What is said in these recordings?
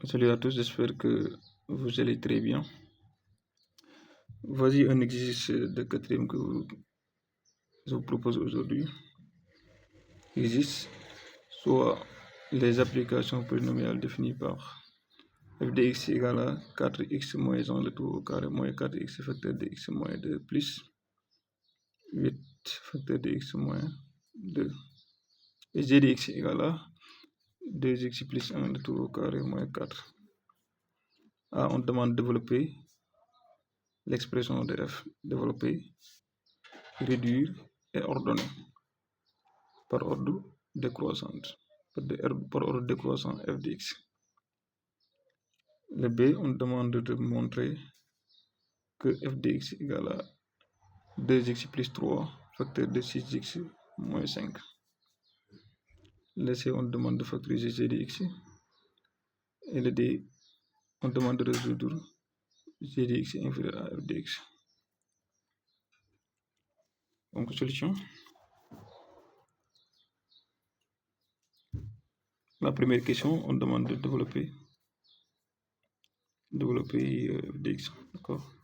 Salut à tous, j'espère que vous allez très bien. Voici un exercice de quatrième que je vous propose aujourd'hui. Exercice, soit les applications polynomiales définies par f de x égale à 4x moins 1 le tout au carré moins 4x facteur de x moins 2 plus 8 facteur de x moins 2. Et g de x égale à 2x plus 1 le tout au carré moins 4. On demande de développer l'expression de f, développer, réduire et ordonner par ordre décroissant, par ordre décroissant f de x. Le B, on demande de montrer que f de x égale à 2x plus 3 facteur de 6x moins 5. Le C, on demande de factoriser g de x. Et le D, on demande de résoudre g de x inférieur à f de x. Donc, solution. La première question, on demande de développer f de x. D'accord.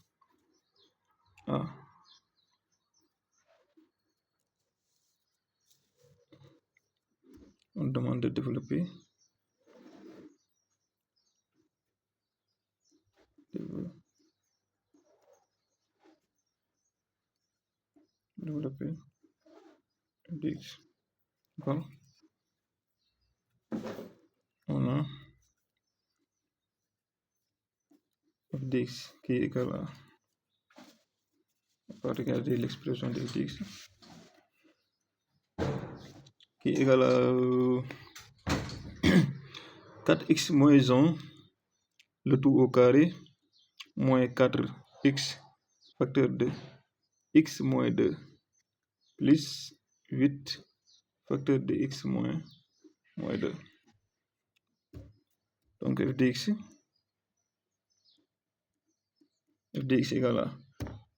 On demande de développer f de x. D'accord. On a f de x qui est égal à, on va regarder l'expression de f de x qui est égal à 4x moins 1 le tout au carré moins 4x facteur de x moins 2 plus 8 facteur de x moins 2. Donc f de x égale à,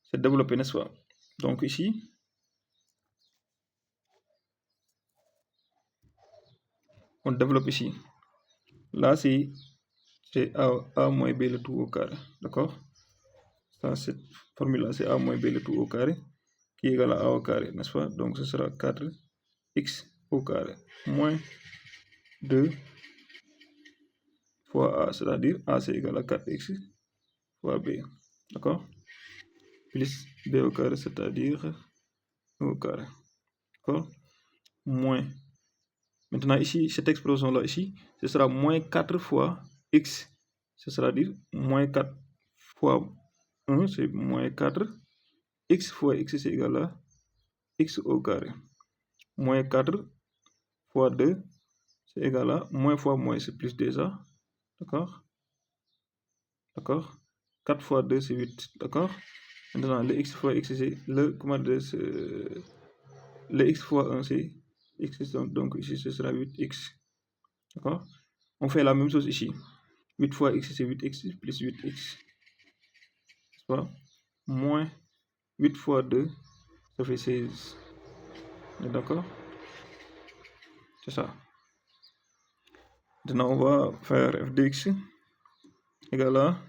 c'est développé, n'est-ce pas? Donc ici, on développe ici. Là, c'est a moins b le tout au carré, d'accord? Ça, cette formule-là, c'est a moins b le tout au carré qui est égal à a au carré, n'est-ce pas? Donc ce sera 4x au carré moins 2 fois a, c'est-à-dire a c'est égal à 4x fois b, d'accord? Plus b au carré, c'est-à-dire 1 au carré, d'accord? Moins. Maintenant ici, cette expression-là ici, ce sera moins 4 fois x, ce sera dire moins 4 fois 1, c'est moins 4, x fois x c'est égal à x au carré, moins 4 fois 2 c'est égal à moins fois moins c'est plus déjà, d'accord? D'accord? 4 fois 2 c'est 8, d'accord? Maintenant le x fois x c'est le x fois 1 c'est x, donc ici ce sera 8x, d'accord? On fait la même chose ici, 8 fois x c'est 8x plus 8x, n'est-ce pas? Moins 8 fois 2 ça fait 16, d'accord? C'est ça. Maintenant on va faire f de x égale à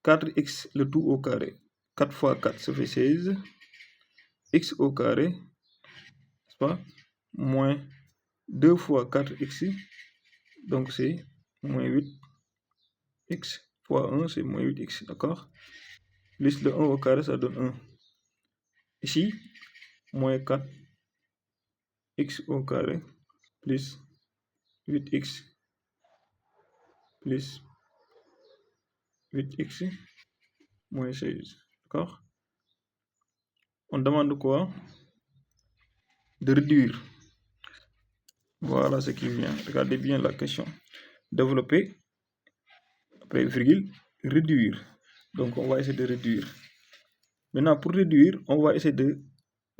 4x le tout au carré. 4 fois 4 ça fait 16, x au carré, n'est-ce pas? Moins 2 fois 4x, donc c'est moins 8x fois 1 c'est moins 8x, d'accord? Plus le 1 au carré ça donne 1. Ici, moins 4x au carré plus 8x plus 8x moins 16, d'accord? On demande quoi? De réduire. Voilà ce qui vient. Regardez bien la question. Développer, après virgule, réduire. Donc on va essayer de réduire. Maintenant pour réduire, on va essayer de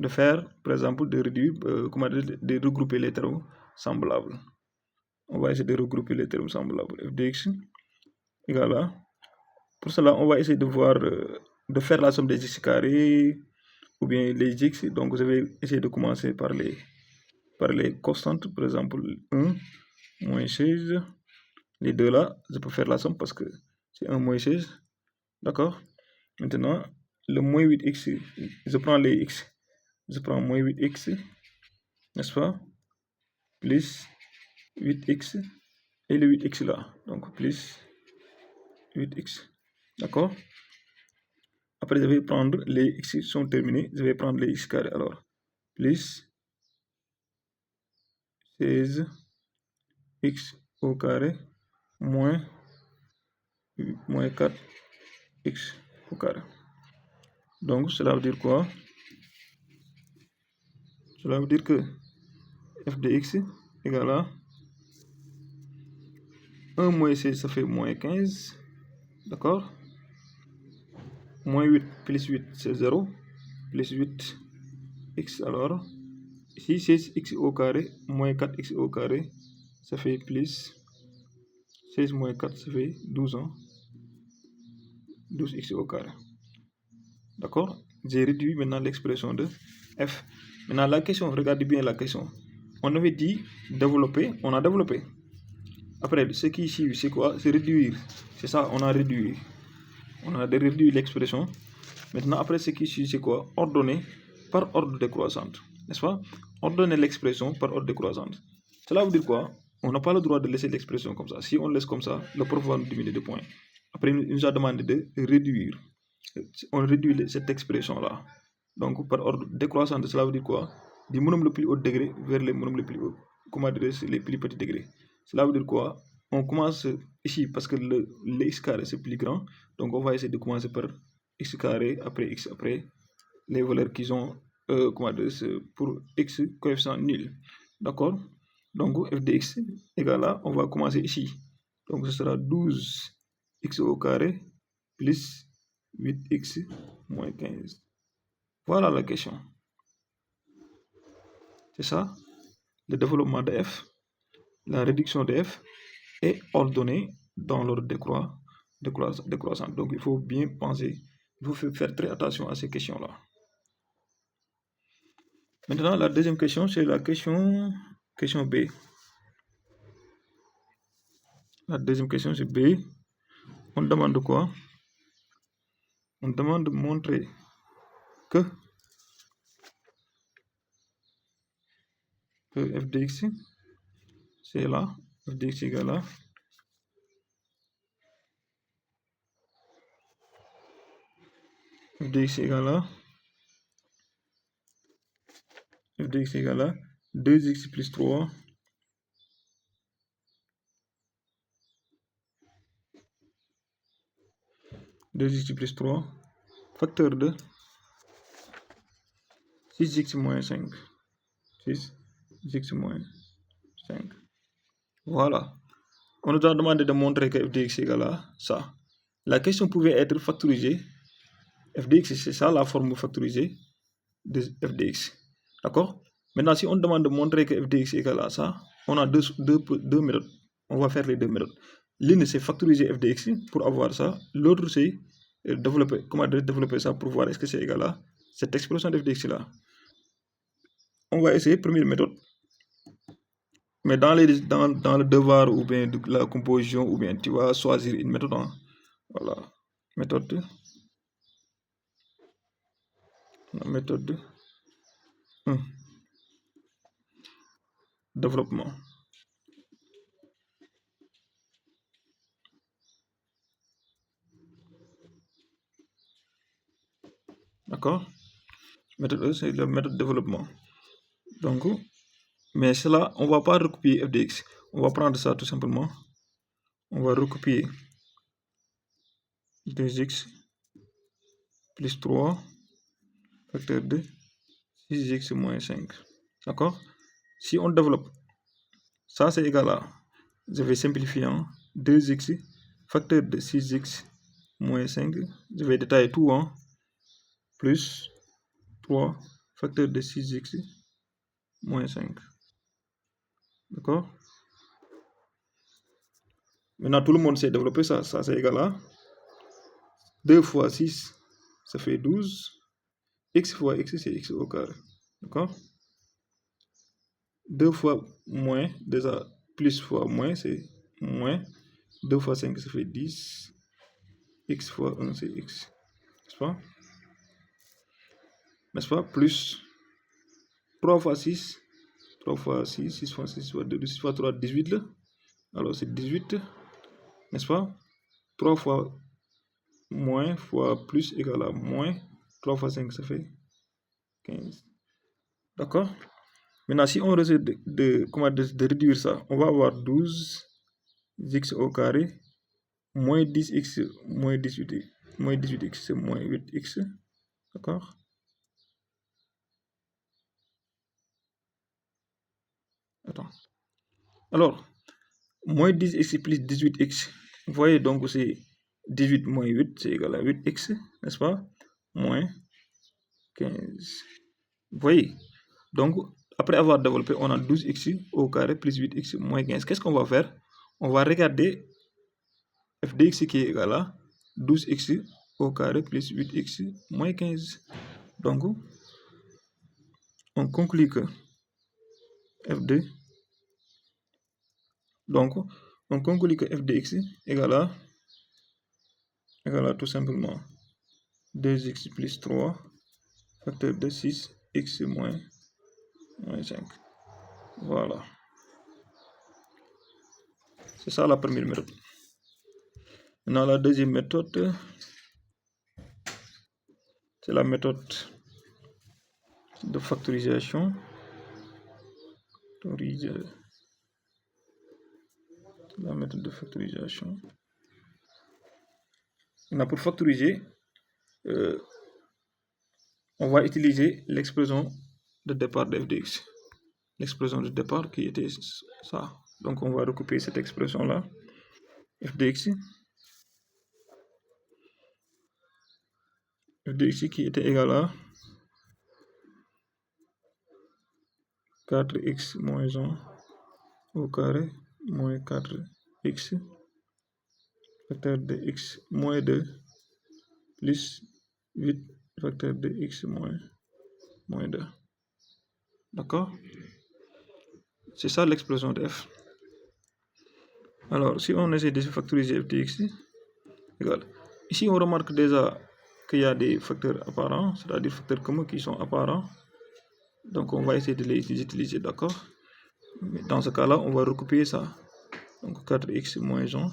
faire, par exemple, de réduire, de regrouper les termes semblables. On va essayer de regrouper les termes semblables. f de x égale à, pour cela on va essayer de voir, de faire la somme des x carrés ou bien les x. Donc je vais essayer de commencer par les constantes, par exemple 1 moins 16, les deux là, je peux faire la somme parce que c'est 1 moins 16. D'accord? Maintenant, le moins 8x, je prends les x. Je prends moins 8x, n'est-ce pas? Plus 8x et le 8x là. Donc plus 8x. D'accord? Après, je vais prendre les x qui sont terminés. Je vais prendre les x carrés. Alors, plus 16x au carré moins 4x au carré. Donc, cela veut dire quoi? Cela veut dire que f de x égale à 1 moins 16, ça fait moins 15. D'accord? Moins 8 plus 8, c'est 0. Plus 8x, alors, ici 16x au carré moins 4x au carré, ça fait plus 16 moins 4, ça fait 12, hein? 12x au carré. D'accord? J'ai réduit maintenant l'expression de f. Maintenant, la question, regardez bien la question. On avait dit développer, on a développé. Après, ce qui suit, c'est quoi? C'est réduire. C'est ça, on a réduit. On a réduit l'expression. Maintenant, après, ce qui suit, c'est quoi? Ordonner par ordre décroissante. N'est-ce pas? Ordonner l'expression par ordre décroissante. Cela veut dire quoi? On n'a pas le droit de laisser l'expression comme ça. Si on laisse comme ça, le prof va nous diminuer de points. Après, il nous a demandé de réduire. On réduit cette expression-là. Donc, par ordre décroissant, cela veut dire quoi? Du monome le plus haut degré vers les monomes les plus hauts. Comment dire, les plus petits degrés. Cela veut dire quoi? On commence ici parce que le x carré c'est plus grand. Donc, on va essayer de commencer par x carré, après x, après les valeurs qu'ils ont, comment dire, pour x coefficient nul. D'accord? Donc, f de x égale à, on va commencer ici. Donc, ce sera 12x au carré plus 8x moins 15. Voilà la question. C'est ça, le développement de f, la réduction de f est ordonnée dans l'ordre décroissant. Donc, il faut bien penser, il faut faire très attention à ces questions-là. Maintenant, la deuxième question, c'est la question B. La deuxième question, c'est B. On demande quoi? On demande de montrer que f de x, c'est là, f de x égale à f de x égale à f de x égale à 2x plus 3 2x plus 3 facteur de 6x moins 5. 6x moins 5. Voilà. On nous a demandé de montrer que f de x égale à ça. La question pouvait être factorisée. F de x, c'est ça la forme factorisée de f de x. D'accord? Maintenant, si on demande de montrer que f de x égale à ça, on a deux méthodes. On va faire les deux méthodes. L'une, c'est factoriser f de x pour avoir ça. L'autre, c'est développer ça pour voir est-ce que c'est égal à cette expression de f de x là. On va essayer première méthode. Mais dans le devoir ou bien de la composition, ou bien tu vas choisir une méthode. Hein. Voilà. Méthode. La méthode 1. Développement. D'accord? Méthode 1, c'est la méthode développement. Donc, mais cela, on ne va pas recopier f de x. On va prendre ça tout simplement. On va recopier 2x plus 3 facteur de 6x moins 5. D'accord? Si on développe, ça c'est égal à, je vais simplifier en 2x facteur de 6x moins 5. Je vais détailler tout en plus 3 facteur de 6x moins 5. D'accord? Maintenant, tout le monde sait développer ça. Ça c'est égal à 2 fois 6, ça fait 12. X fois x, c'est x au carré. D'accord? 2 fois moins, déjà plus fois moins, c'est moins. 2 fois 5, ça fait 10. X fois 1, c'est X. N'est-ce pas? N'est-ce pas? Plus 3 fois 6. 3 fois 6, 6 fois 6 fois 2, 6 fois 3, 18 là. Alors c'est 18. N'est-ce pas? 3 fois moins fois plus égale à moins. 3 fois 5, ça fait 15. D'accord? Maintenant, si on essaie de réduire ça, on va avoir 12x au carré moins 10x moins 18x. Moins 18x, c'est moins 8x. D'accord? Attends. Alors, moins 10x plus 18x. Vous voyez, donc c'est 18 moins 8, c'est égal à 8x, n'est-ce pas? Moins 15. Vous voyez? Donc, après avoir développé, on a 12x au carré plus 8x moins 15. Qu'est-ce qu'on va faire? On va regarder f de x qui est égal à 12x au carré plus 8x moins 15. Donc, on conclut que f de... Donc, on conclut que f de x égale à tout simplement 2x plus 3 facteur de 6x moins 5. Voilà. C'est ça la première méthode. Maintenant, la deuxième méthode, c'est la méthode de factorisation. La méthode de factorisation. Maintenant, pour factoriser, on va utiliser l'expression de départ de f de x. L'expression de départ qui était ça. Donc, on va recouper cette expression-là. F de x qui était égal à 4x moins 1 au carré moins 4x facteur de x moins 2 plus 8 facteur de x moins 2. D'accord? C'est ça l'expression de f. Alors, si on essaie de factoriser f de x, égal. Ici, on remarque déjà qu'il y a des facteurs apparents, c'est-à-dire facteurs communs qui sont apparents. Donc, on va essayer de les utiliser, d'accord? Mais dans ce cas-là, on va recouper ça. Donc, 4x moins 1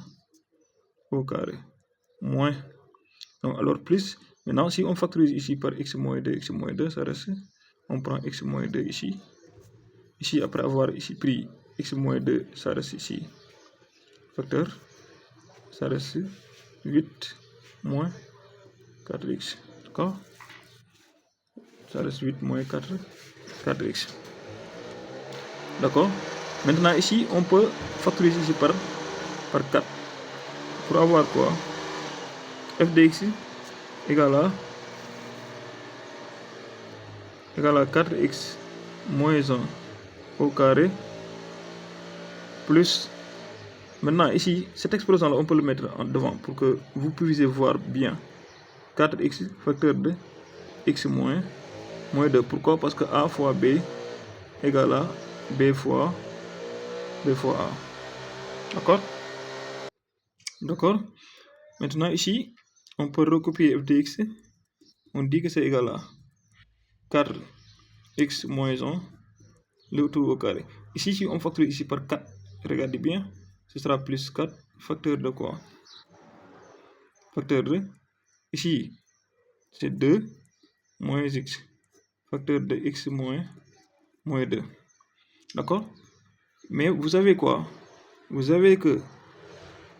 au carré. Moins. Donc, alors, plus. Maintenant, si on factorise ici par x moins 2, ça reste. On prend x moins 2 ici. Ici, après avoir ici pris x moins 2, ça reste ici. Facteur. Ça reste 8 moins 4x. D'accord? Ça reste 8 moins 4x. D'accord? Maintenant, ici, on peut factoriser ici par 4. Pour avoir quoi? F de x égale à 4x moins 1 au carré plus... Maintenant, ici, cette expression-là, on peut le mettre en devant pour que vous puissiez voir bien. 4x facteur de x moins 2. Pourquoi? Parce que a fois b égale à b fois a. D'accord? D'accord? Maintenant, ici, on peut recopier f de x. On dit que c'est égal à 4x moins 1, le tout au carré. Ici, si on factorise ici par 4, regardez bien, ce sera plus 4, facteur de quoi? Facteur de, ici, c'est 2 moins x, facteur de x moins 2. D'accord? Mais vous savez quoi? Vous savez que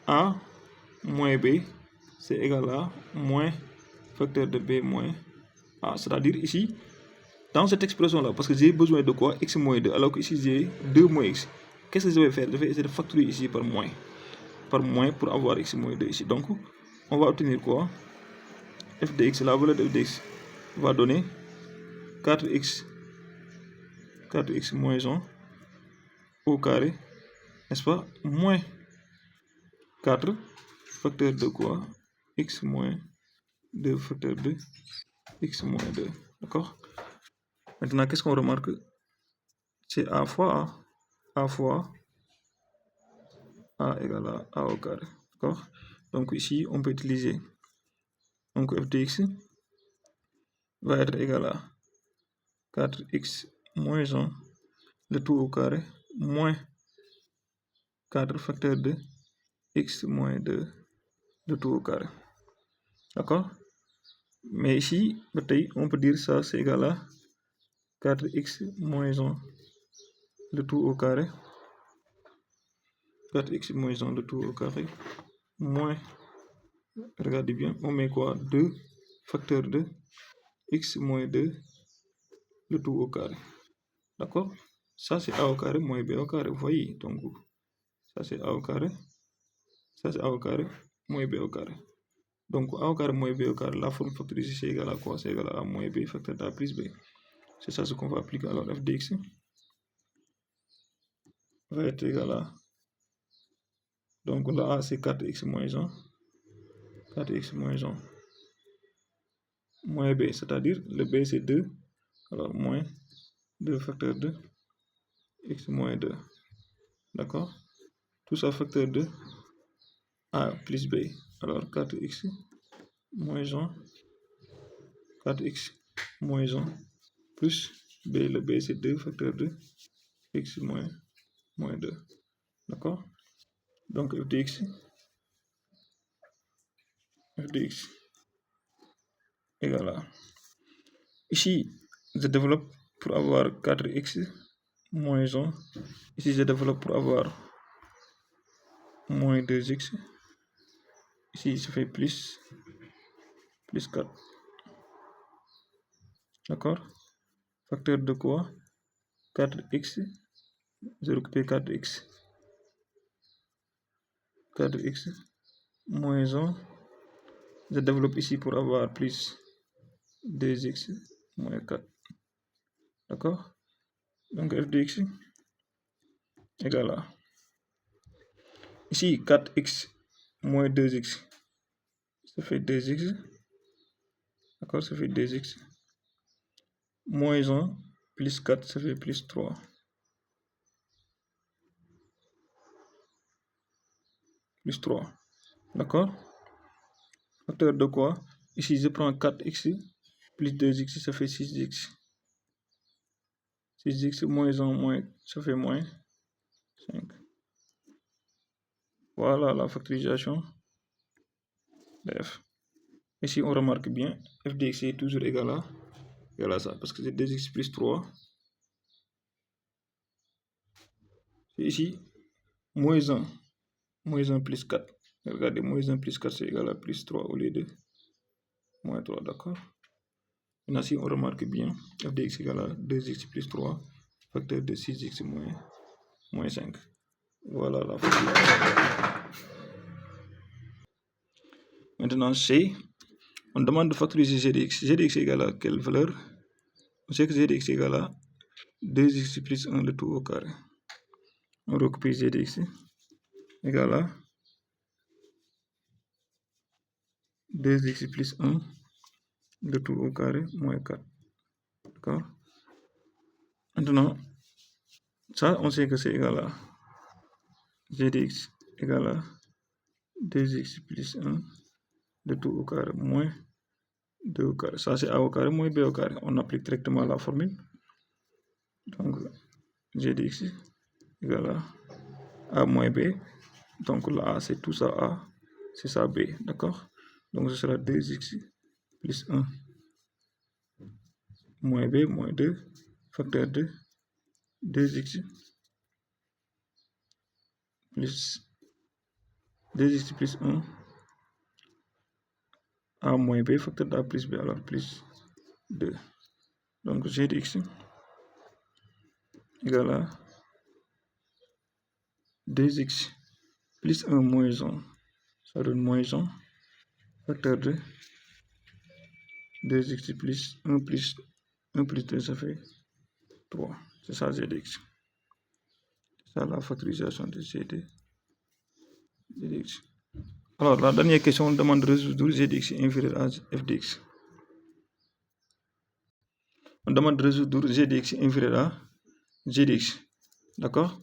a moins b, c'est égal à moins facteur de b moins a. C'est-à-dire ici, dans cette expression-là, parce que j'ai besoin de quoi? X moins 2, alors que ici j'ai 2 moins x. Qu'est-ce que je vais faire? Je vais essayer de factoriser ici par moins. Par moins pour avoir x moins 2 ici. Donc, on va obtenir quoi? F de x, la valeur de f de x va donner 4x moins 1 au carré, n'est-ce pas? Moins 4 facteur de quoi? X moins 2 facteur de x moins 2. D'accord? Maintenant, qu'est-ce qu'on remarque? C'est a fois A égale à A au carré. D'accord? Donc ici, on peut utiliser donc f de x va être égal à 4x moins 1, le tout au carré, moins 4 facteur de x moins 2, le tout au carré. D'accord? Mais ici, on peut dire ça c'est égal à 4x moins 1, le tout au carré. 4x moins 1, le tout au carré, moins, regardez bien, on met quoi? 2 facteur de x moins 2, le tout au carré. D'accord? Ça c'est a au carré moins b au carré, vous voyez? Donc, ça c'est a au carré, ça c'est a au carré moins b au carré. Donc, a au carré moins b au carré, la forme factorisée c'est égal à quoi? C'est égal à a moins b facteur d'a plus b. C'est ça ce qu'on va appliquer. Alors, f de x va être égal à, donc là a c'est 4x moins 1, 4x moins 1, moins b, c'est-à-dire le b c'est 2, alors moins 2 facteur de x moins 2. D'accord? Tout ça facteur de a plus b. Alors 4x moins 1, 4x moins 1 plus b, le b c'est 2 facteur de x moins 2. D'accord? Donc f de x égale à, ici je développe pour avoir 4x moins 1, ici je développe pour avoir moins 2x, ici ça fait plus 4. D'accord? Facteur de quoi? 4x, je récupère 4x moins 1, je développe ici pour avoir plus 2x moins 4. D'accord? Donc f de x égale à, ici 4x moins 2x, ça fait 2x. D'accord? Ça fait 2x. Moins 1 plus 4, ça fait plus 3. Plus 3. D'accord? Facteur de quoi? Ici, je prends 4x plus 2x, ça fait 6x. 6x moins 1 moins, ça fait moins 5. Voilà la factorisation de f. Ici, on remarque bien, f de x est toujours égal à ça, parce que c'est 2x plus 3. Et ici, moins 1 plus 4. Regardez, moins 1 plus 4, c'est égal à plus 3 au lieu de moins 3, d'accord? Maintenant, si on remarque bien, f de x égale à 2x plus 3, facteur de 6x moins 5. Voilà la factorisation. Maintenant, C, on demande de factoriser g de x. G de x égale à quelle valeur? On sait que g de x égale à 2x plus 1 le tout au carré. On récupère g de x égale à 2x plus 1 le tout au carré moins 4. D'accord? Maintenant, ça, on sait que c'est égal à g de x égale à 2x plus 1 le tout au carré moins 2 au carré. Ça, c'est a au carré moins b au carré. On applique directement la formule. Donc, g de x égale à a moins b. Donc, là, a, c'est tout ça a, c'est ça b. D'accord? Donc, ce sera 2x plus 1 moins b moins 2 facteur de 2x plus 1 a moins b facteur d'a plus b, alors plus 2. Donc g de x égale à 2x plus 1 moins 1, ça donne moins 1 facteur de 2x plus 1 plus 2, ça fait 3. C'est ça g de x. C'est ça la factorisation de g de x. Alors, la dernière question, on demande de résoudre g de x inférieur à f de x. On demande de résoudre g de x inférieur à g de x. D'accord?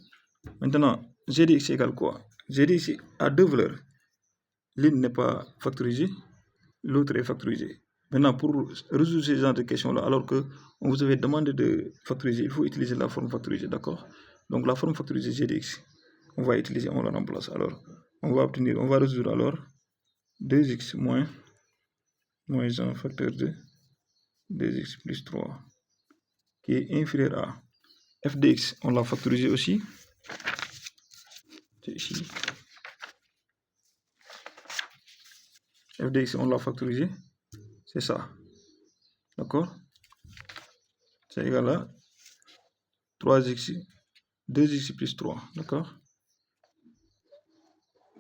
Maintenant, g de x égale quoi? J'ai dit ici à deux valeurs. L'une n'est pas factorisée, l'autre est factorisée. Maintenant, pour résoudre ce genre de questions-là, alors que on vous avait demandé de factoriser, il faut utiliser la forme factorisée, d'accord? Donc la forme factorisée g de x, on va utiliser, on la remplace. Alors, on va résoudre alors 2x moins 1 facteur de 2x plus 3, qui est inférieur à f de x, on l'a factorisé aussi. C'est ici. F de x, on l'a factorisé. C'est ça. D'accord? C'est égal à 3x, 2x plus 3. D'accord?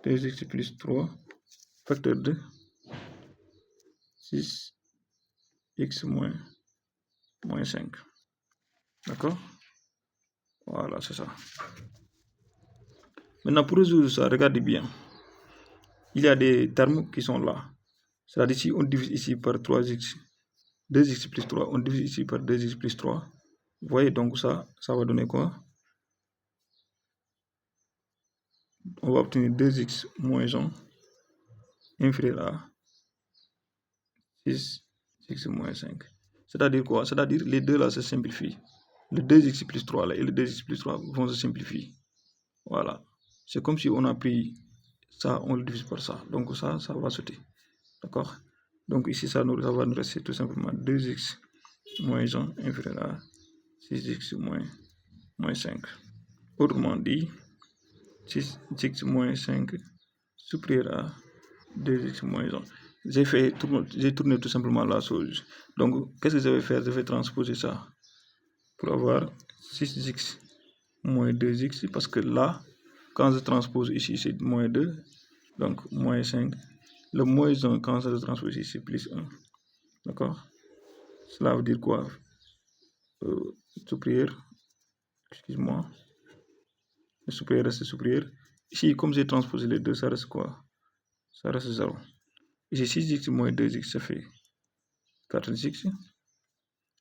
2x plus 3, facteur de 6x moins 5. D'accord? Voilà, c'est ça. Maintenant, pour résoudre ça, regardez bien. Il y a des termes qui sont là. C'est-à-dire si on divise ici par 3x, 2x plus 3, on divise ici par 2x plus 3. Vous voyez, donc ça va donner quoi? On va obtenir 2x moins 1 inférieur à 6x moins 5. C'est-à-dire quoi? C'est-à-dire les deux là se simplifient. Le 2x plus 3 là et le 2x plus 3 vont se simplifier. Voilà. C'est comme si on a pris ça, on le divise par ça. Donc ça va sauter. D'accord? Donc ici, ça va nous rester tout simplement 2x moins 1 inférieur à 6x moins 5. Autrement dit, 6x moins 5 supérieur à 2x moins 1. J'ai tourné tout simplement la chose. Donc, qu'est-ce que je vais faire? Je vais transposer ça pour avoir 6x moins 2x, parce que là, quand je transpose ici, c'est moins 2, donc moins 5. Le moins 1, quand je transpose ici, c'est plus 1. D'accord? Cela veut dire quoi? Supérieur, excuse-moi, le supérieur reste supérieur. Ici, comme j'ai transposé les deux, ça reste quoi? Ça reste 0. Ici, 6x moins 2x, ça fait 4x.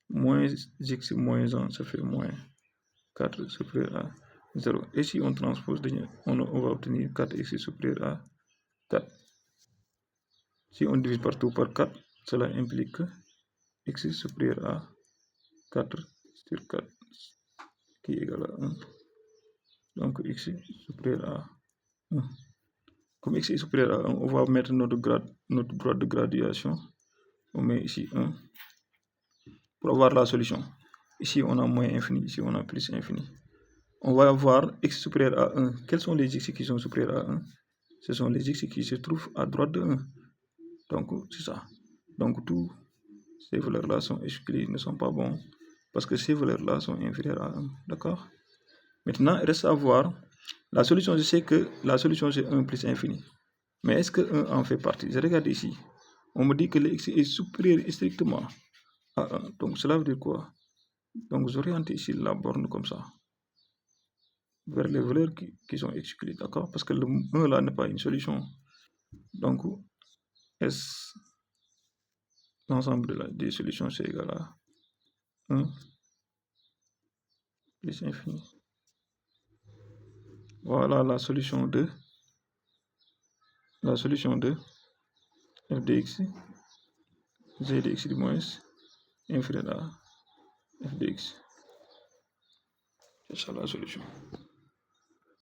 Moins x moins 1, ça fait moins 4 supérieur à 0. Et si on transpose, on va obtenir 4x supérieur à 4. Si on divise partout par 4, cela implique que x supérieur à 4 sur 4, qui est égal à 1. Donc x supérieur à 1. Comme x est supérieur à 1, on va mettre notre droite de graduation. On met ici 1 pour avoir la solution. Ici, on a moins infini, ici, on a plus infini. On va avoir x supérieur à 1. Quels sont les x qui sont supérieurs à 1? Ce sont les x qui se trouvent à droite de 1. Donc, c'est ça. Donc, tous ces valeurs-là sont exclues, ne sont pas bons, parce que ces valeurs-là sont inférieures à 1. D'accord? Maintenant, il reste à voir la solution. Je sais que la solution, c'est 1 plus infini. Mais est-ce que 1 en fait partie? Je regarde ici. On me dit que le x est supérieur strictement à 1. Donc, cela veut dire quoi? Donc, j'oriente ici la borne comme ça, vers les valeurs qui sont exclues, d'accord? Parce que le 1 là n'est pas une solution. Donc, S, l'ensemble des solutions, c'est égal à 1 plus infini. Voilà la solution de f de x, g de x du moins, inférieur à f de x. C'est ça la solution.